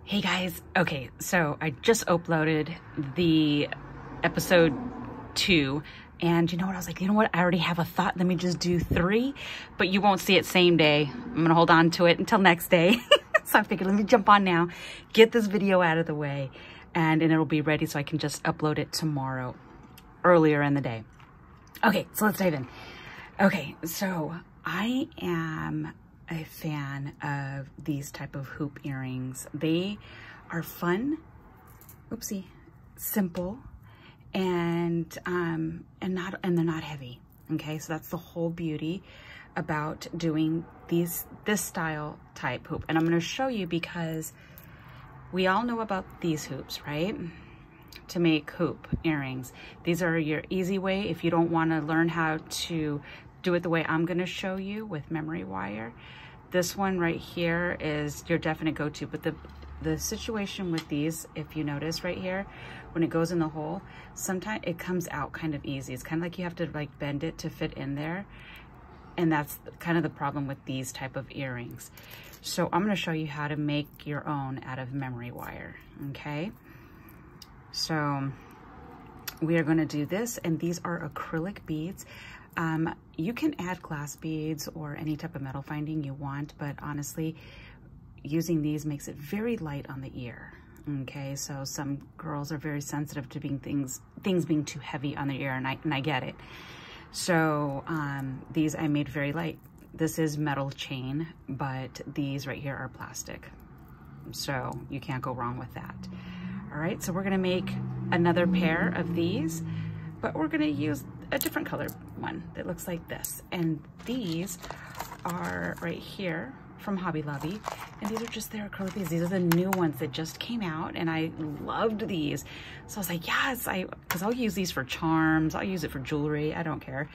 Hey guys, okay, so I just uploaded the episode 2, and you know what, I was like, you know what, I already have a thought, let me just do 3, but you won't see it same day. I'm gonna hold on to it until next day. So I figured, let me jump on now, get this video out of the way, and it'll be ready so I can just upload it tomorrow, earlier in the day. Okay, so let's dive in. Okay, so I am a fan of these type of hoop earrings. They are fun, oopsie, simple, and they're not heavy. Okay, so that's the whole beauty about doing this style type hoop. And I'm going to show you because we all know about these hoops, right? To make hoop earrings. These are your easy way if you don't want to learn how to do it the way I'm going to show you with memory wire. This one right here is your definite go-to, but the situation with these, if you notice right here, when it goes in the hole, sometimes it comes out kind of easy. It's kind of like you have to like bend it to fit in there. And that's kind of the problem with these type of earrings. So I'm going to show you how to make your own out of memory wire, okay? So we are going to do this, and these are acrylic beads. You can add glass beads or any type of metal finding you want, but honestly, using these makes it very light on the ear. Okay, so some girls are very sensitive to being things being too heavy on their ear, and I get it. So these I made very light. This is metal chain, but these right here are plastic. So you can't go wrong with that. All right, so we're gonna make another pair of these, but we're gonna use a different color one that looks like this. And these are right here from Hobby Lobby, and these are just their acrylic beads. These are the new ones that just came out, and I loved these. So I was like, yes, because I'll use these for charms, I'll use it for jewelry, I don't care.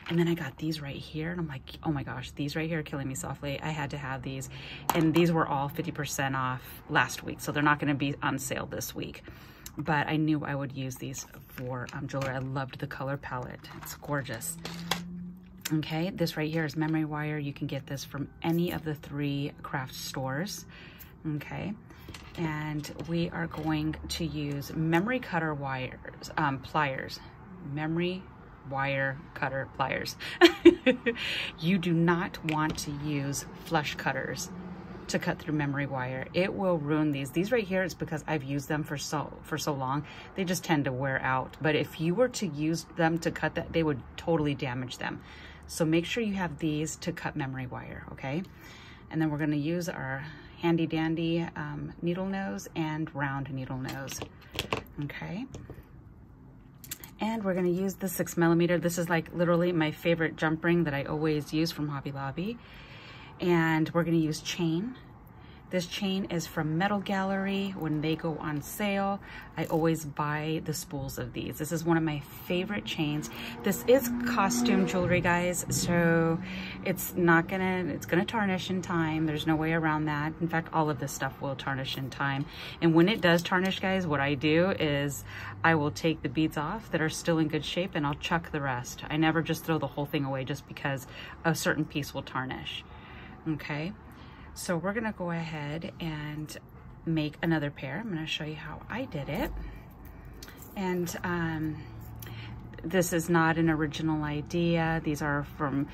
And then I got these right here, and I'm like, oh my gosh, these right here are killing me softly. I had to have these, and these were all 50% off last week, so they're not gonna be on sale this week. But I knew I would use these for jewelry. I loved the color palette, it's gorgeous. Okay, this right here is memory wire. You can get this from any of the 3 craft stores. Okay, and we are going to use memory cutter wires, pliers, memory wire cutter pliers. You do not want to use flush cutters to cut through memory wire. It will ruin these. These right here is because I've used them for so long, they just tend to wear out. But if you were to use them to cut that, they would totally damage them. So make sure you have these to cut memory wire, okay? And then we're gonna use our handy dandy needle nose and round needle nose, okay? And we're gonna use the 6mm. This is like literally my favorite jump ring that I always use from Hobby Lobby. And we're gonna use chain. This chain is from Metal Gallery. When they go on sale, I always buy the spools of these. This is one of my favorite chains. This is costume jewelry, guys, so it's gonna tarnish in time. There's no way around that. In fact, all of this stuff will tarnish in time. And when it does tarnish, guys, what I do is I will take the beads off that are still in good shape, and I'll chuck the rest. I never just throw the whole thing away just because a certain piece will tarnish. Okay, so we're gonna go ahead and make another pair. I'm gonna show you how I did it. And this is not an original idea. These are from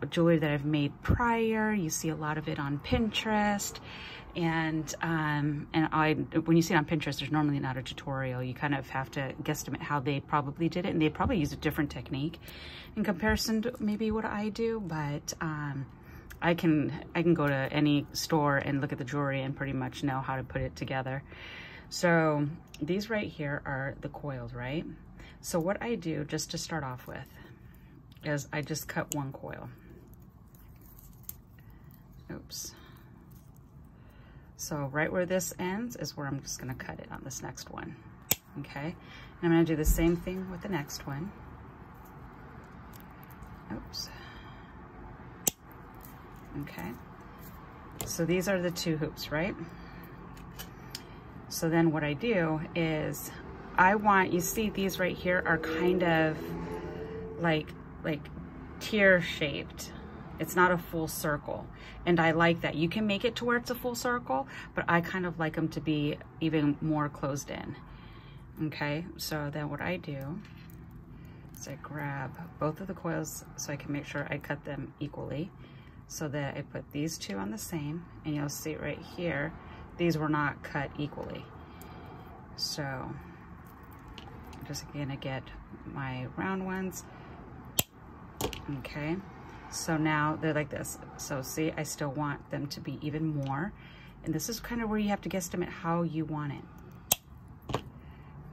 jewelry that I've made prior. You see a lot of it on Pinterest. And when you see it on Pinterest, there's normally not a tutorial. You kind of have to guesstimate how they probably did it, and they probably use a different technique in comparison to maybe what I do, but I can go to any store and look at the jewelry and pretty much know how to put it together. So these right here are the coils, right? So what I do just to start off with is I just cut one coil. Oops. So right where this ends is where I'm just gonna cut it on this next one, okay? And I'm gonna do the same thing with the next one. Oops. Okay, so these are the 2 hoops, right? So then what I do is you see these right here are kind of like tear shaped. It's not a full circle. And I like that. You can make it to where it's a full circle, but I kind of like them to be even more closed in. Okay, so then what I do is I grab both of the coils so I can make sure I cut them equally, so that I put these two on the same, and you'll see right here, these were not cut equally. So I'm just gonna get my round ones. Okay, so now they're like this. So see, I still want them to be even more. And this is kind of where you have to guesstimate how you want it.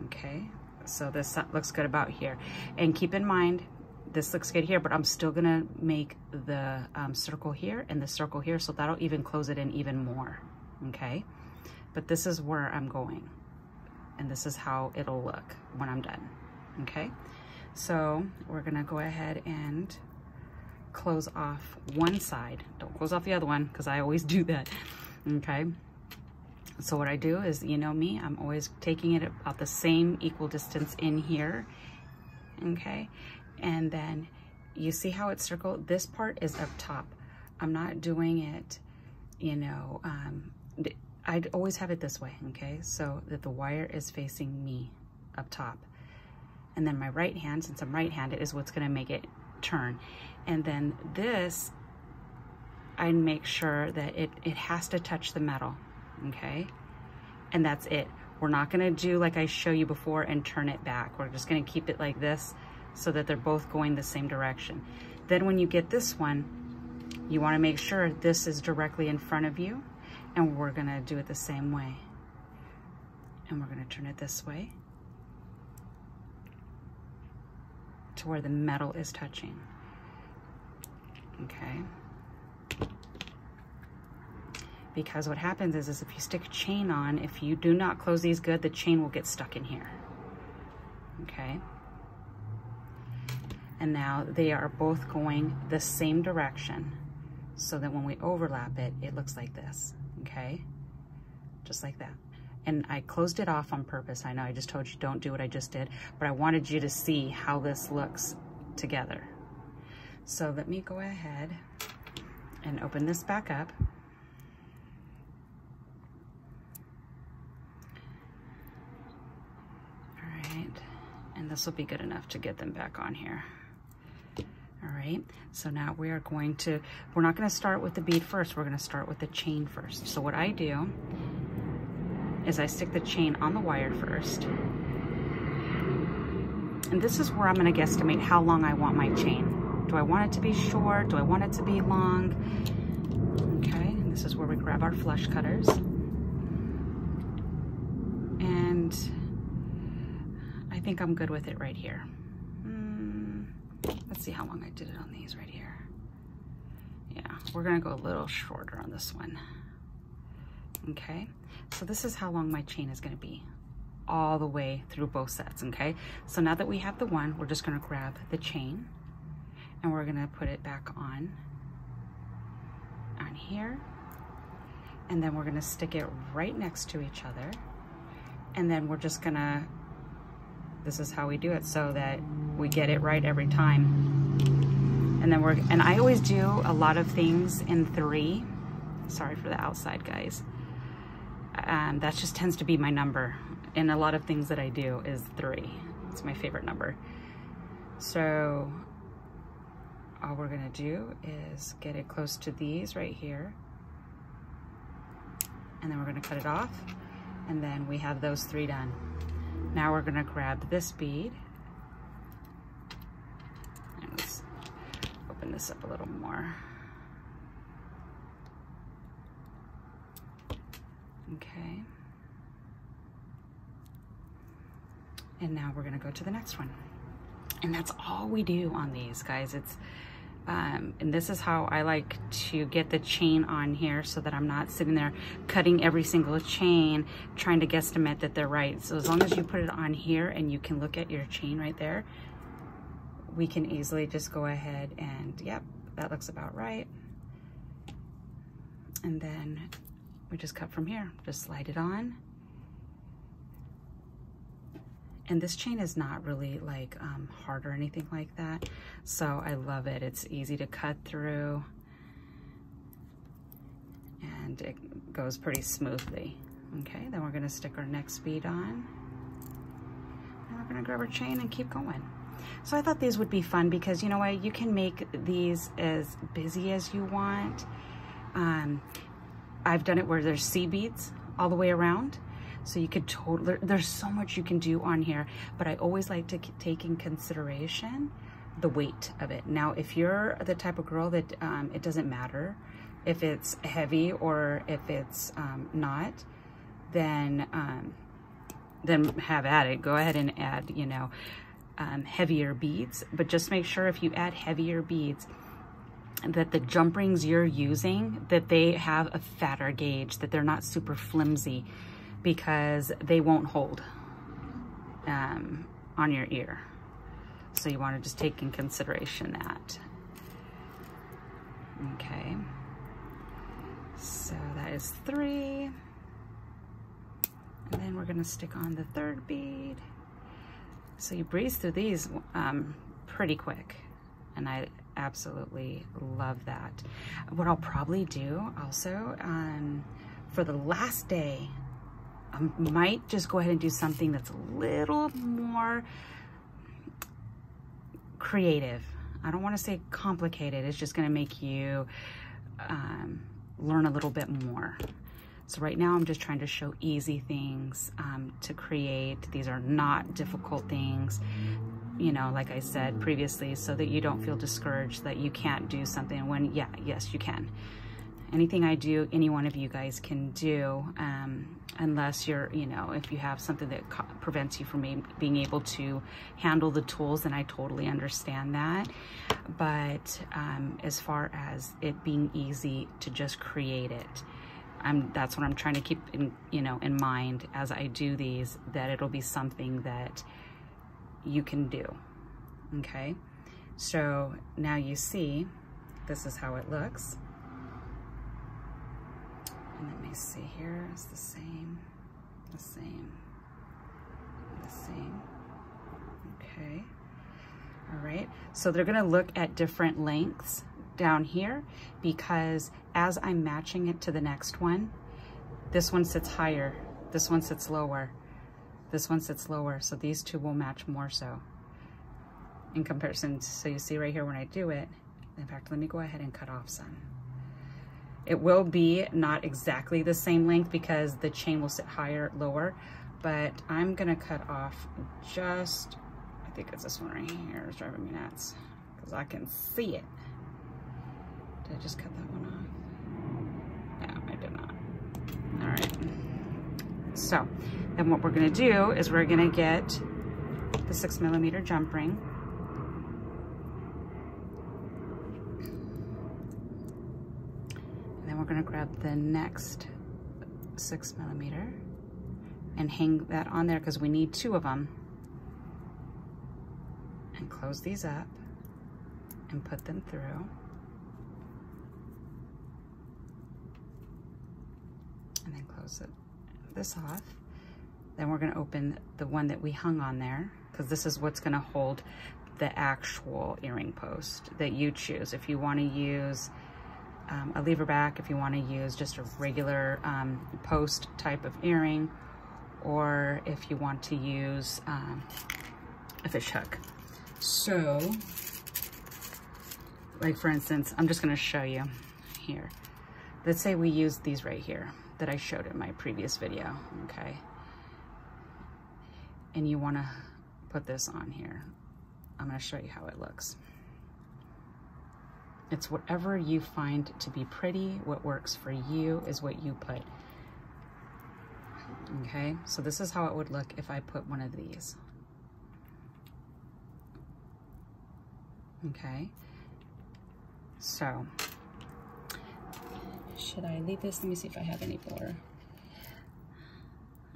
Okay, so this looks good about here. And keep in mind, this looks good here, but I'm still gonna make the circle here and the circle here, so that'll even close it in even more, okay? But this is where I'm going, and this is how it'll look when I'm done, okay? So we're gonna go ahead and close off one side. Don't close off the other one, because I always do that, okay? So what I do is, you know me, I'm always taking it about the same equal distance in here, okay? And then you see how it's circled? This part is up top. I'm not doing it, you know, I'd always have it this way, okay? So that the wire is facing me up top. And then my right hand, since I'm right-handed, is what's gonna make it turn. And then this, I make sure that it has to touch the metal, okay? And that's it. We're not gonna do like I show you before and turn it back. We're just gonna keep it like this, so that they're both going the same direction. Then when you get this one, you wanna make sure this is directly in front of you, and we're gonna do it the same way. And we're gonna turn it this way to where the metal is touching, okay? Because what happens is if you stick a chain on, if you do not close these good, the chain will get stuck in here, okay? And now they are both going the same direction, so that when we overlap it, it looks like this, okay? Just like that. And I closed it off on purpose. I know I just told you don't do what I just did, but I wanted you to see how this looks together. So let me go ahead and open this back up. All right, and this will be good enough to get them back on here. All right, so now we are going to, we're not gonna start with the bead first, we're gonna start with the chain first. So what I do is I stick the chain on the wire first. And this is where I'm gonna guesstimate how long I want my chain. Do I want it to be short? Do I want it to be long? Okay, and this is where we grab our flush cutters. And I think I'm good with it right here. Let's see how long I did it on these right here. Yeah, we're gonna go a little shorter on this one. Okay, so this is how long my chain is gonna be all the way through both sets, okay? So now that we have the one, we're just gonna grab the chain and we're gonna put it back on here. And then we're gonna stick it right next to each other. And then we're just gonna, this is how we do it so that we get it right every time. And then and I always do a lot of things in 3. Sorry for the outside, guys. That just tends to be my number. And a lot of things that I do is 3. It's my favorite number. So all we're gonna do is get it close to these right here. And then we're gonna cut it off. And then we have those 3 done. Now we're gonna grab this bead. And let's open this up a little more. Okay. And now we're gonna go to the next one. And that's all we do on these, guys. It's, and this is how I like to get the chain on here so that I'm not sitting there cutting every single chain, trying to guesstimate that they're right. So as long as you put it on here and you can look at your chain right there, we can easily just go ahead and, yep, that looks about right. And then we just cut from here, just slide it on. And this chain is not really like hard or anything like that. So I love it. It's easy to cut through. and it goes pretty smoothly. Okay, then we're gonna stick our next bead on. And we're gonna grab our chain and keep going. So I thought these would be fun because you know what, you can make these as busy as you want. I've done it where there's C beads all the way around. So you could totally, there's so much you can do on here, but I always like to take in consideration the weight of it. Now, if you're the type of girl that it doesn't matter if it's heavy or if it's not, then have at it. Go ahead and add, you know, heavier beads, but just make sure if you add heavier beads that the jump rings you're using, that they have a fatter gauge, that they're not super flimsy, because they won't hold on your ear. So you want to just take in consideration that. Okay, so that is 3. And then we're going to stick on the 3rd bead. So you breeze through these pretty quick, and I absolutely love that. What I'll probably do also for the last day, I might just go ahead and do something that's a little more creative. I don't want to say complicated. It's just going to make you learn a little bit more. So right now I'm just trying to show easy things to create. These are not difficult things, you know, like I said previously, so that you don't feel discouraged that you can't do something when, yes, you can. Anything I do, any one of you guys can do, unless you're, you know, if you have something that prevents you from being able to handle the tools, then I totally understand that. But as far as it being easy to just create it, that's what I'm trying to keep in, you know, in mind as I do these, that it'll be something that you can do. Okay, so now you see this is how it looks. And let me see here, it's the same. Okay, all right, so they're gonna look at different lengths down here, because as I'm matching it to the next one, this one sits higher, this one sits lower, this one sits lower, so these two will match more so in comparison. So you see right here when I do it, in fact, let me go ahead and cut off some. It will be not exactly the same length because the chain will sit higher, lower, but I'm gonna cut off just, I think it's this one right here, it's driving me nuts because I can see it. Did I just cut that one off? No, I did not. All right. So then what we're gonna do is we're gonna get the 6mm jump ring. And then we're gonna grab the next 6mm and hang that on there because we need 2 of them. And close these up and put them through. And then close this off. Then we're gonna open the one that we hung on there, because this is what's gonna hold the actual earring post that you choose. If you wanna use a lever back, if you wanna use just a regular post type of earring, or if you want to use a fish hook. So, like for instance, I'm just gonna show you here. Let's say we use these right here that I showed in my previous video, okay? And you wanna put this on here. I'm gonna show you how it looks. It's whatever you find to be pretty, what works for you is what you put. Okay, so this is how it would look if I put one of these. Okay, so should I leave this? Let me see if I have any blur.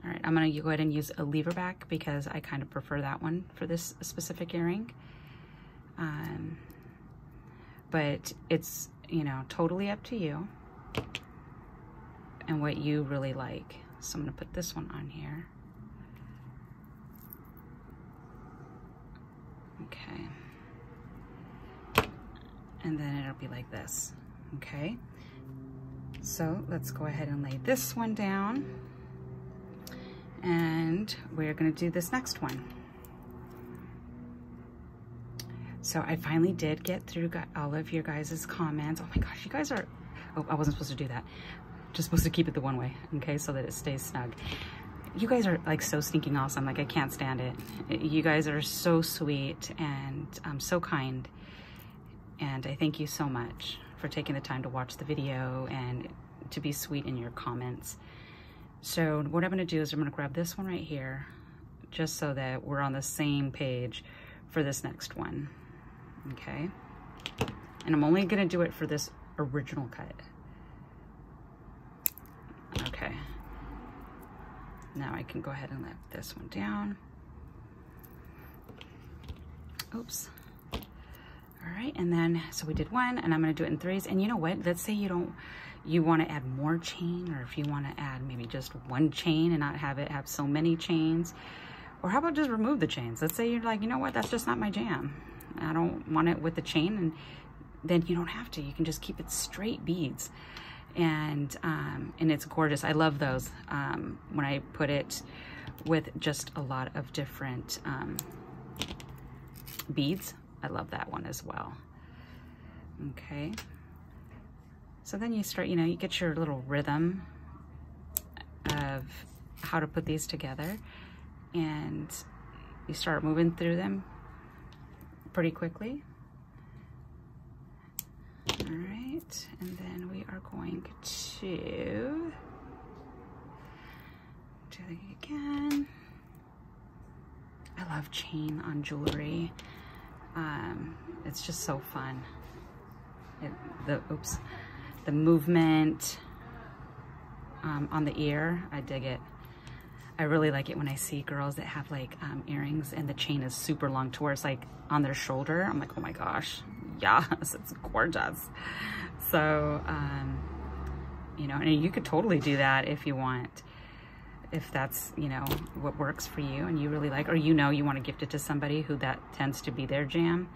All right, I'm gonna go ahead and use a lever back because I kind of prefer that one for this specific earring. But it's, you know, totally up to you and what you really like. So I'm gonna put this one on here. Okay. And then it'll be like this, okay? So let's go ahead and lay this one down, and we're gonna do this next one. So I finally did get through all of your guys' comments. Oh my gosh, you guys are, oh, I wasn't supposed to do that. Just supposed to keep it the one way, okay, so that it stays snug. You guys are like so stinking awesome. Like, I can't stand it. You guys are so sweet and so kind. And I thank you so much for taking the time to watch the video and to be sweet in your comments. So what I'm gonna do is I'm gonna grab this one right here, just so that we're on the same page for this next one, okay? And I'm only gonna do it for this original cut. Okay. Now I can go ahead and let this one down. Oops. All right, and then, so we did one, and I'm gonna do it in threes. And you know what? Let's say you wanna add more chain, or if you wanna add maybe just one chain and not have it have so many chains. Or how about just remove the chains? Let's say you're like, you know what? That's just not my jam. I don't want it with the chain, and then you don't have to. You can just keep it straight beads. And it's gorgeous. I love those when I put it with just a lot of different beads. I love that one as well. Okay. So then you start, you get your little rhythm of how to put these together, and you start moving through them pretty quickly. All right, and then we are going to do it again. I love chain on jewelry. It's just so fun. The movement on the ear, I dig it. I really like it when I see girls that have like earrings and the chain is super long towards like on their shoulder. I'm like, oh my gosh, yes, it's gorgeous. So, and you could totally do that if you want, if that's, what works for you and you really like, or you want to gift it to somebody who that tends to be their jam,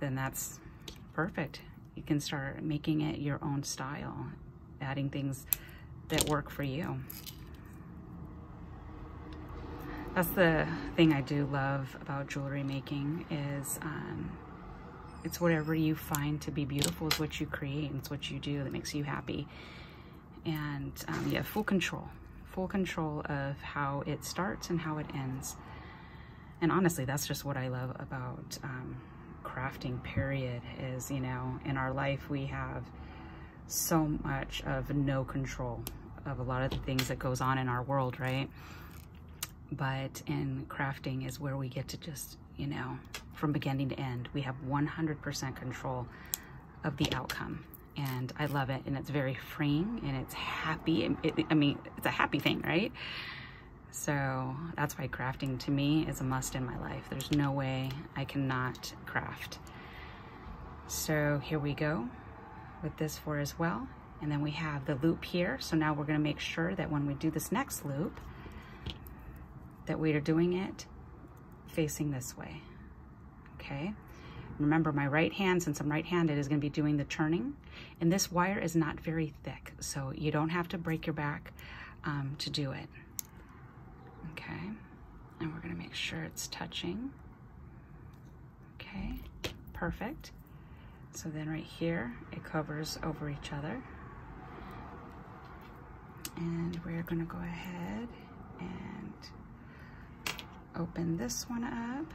then that's perfect. You can start making it your own style, adding things that work for you. That's the thing I do love about jewelry making is it's whatever you find to be beautiful is what you create, and it's what you do that makes you happy. And you have full control of how it starts and how it ends. And honestly, that's just what I love about crafting, period, is, in our life we have so much of no control of a lot of the things that goes on in our world, right? But in crafting is where we get to just, from beginning to end, we have 100% control of the outcome. And I love it. And it's very freeing and it's happy. It's a happy thing, right? So that's why crafting to me is a must in my life. There's no way I cannot craft. So here we go with this 4 as well. And then we have the loop here. So now we're gonna make sure that when we do this next loop, that we are doing it facing this way, okay? Remember, my right hand, since I'm right-handed, is gonna be doing the turning, and this wire is not very thick, so you don't have to break your back to do it, okay? And we're gonna make sure it's touching, okay? Perfect. So then right here, it covers over each other, and we're gonna go ahead and open this one up.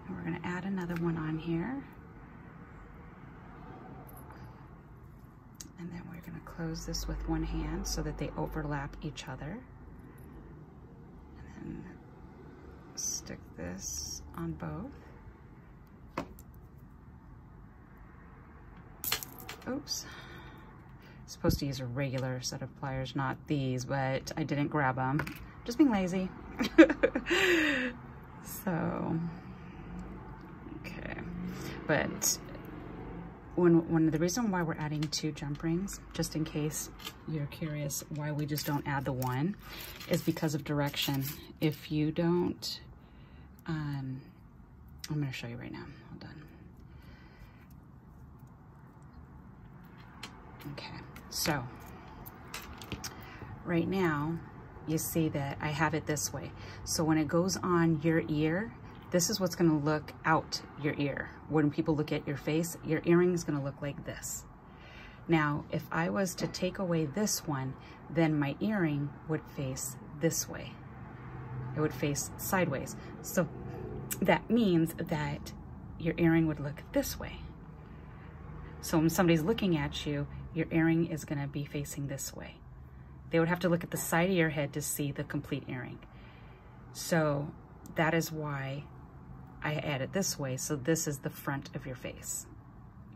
And we're gonna add another one on here. And then we're gonna close this with one hand so that they overlap each other. And then stick this on both. Oops. Supposed to use a regular set of pliers, not these, but I didn't grab them. Just being lazy. So, okay. But the reason why we're adding 2 jump rings, just in case you're curious why we just don't add the 1, is because of direction. If you don't, I'm gonna show you right now, hold on. Okay, so right now you see that I have it this way. So when it goes on your ear, this is what's gonna look out your ear. When people look at your face, your earring is gonna look like this. Now, if I was to take away this one, then my earring would face this way. It would face sideways. So that means that your earring would look this way. So when somebody's looking at you, your earring is gonna be facing this way. They would have to look at the side of your head to see the complete earring. So that is why I add it this way. So this is the front of your face,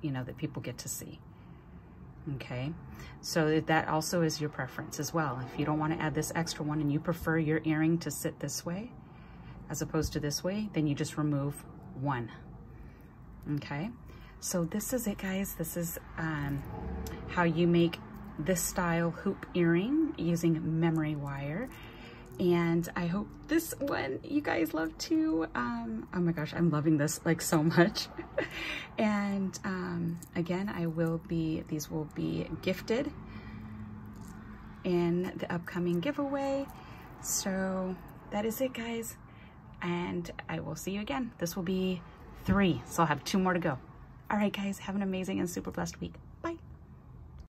you know, that people get to see. Okay, so that also is your preference as well. If you don't want to add this extra one and you prefer your earring to sit this way as opposed to this way, then you just remove one. Okay, so this is it, guys. This is how you make this style hoop earring using memory wire. And I hope this one you guys love too. Oh my gosh, I'm loving this like so much. And again, these will be gifted in the upcoming giveaway. So that is it, guys. And I will see you again. This will be 3, so I'll have 2 more to go. All right, guys, have an amazing and super blessed week.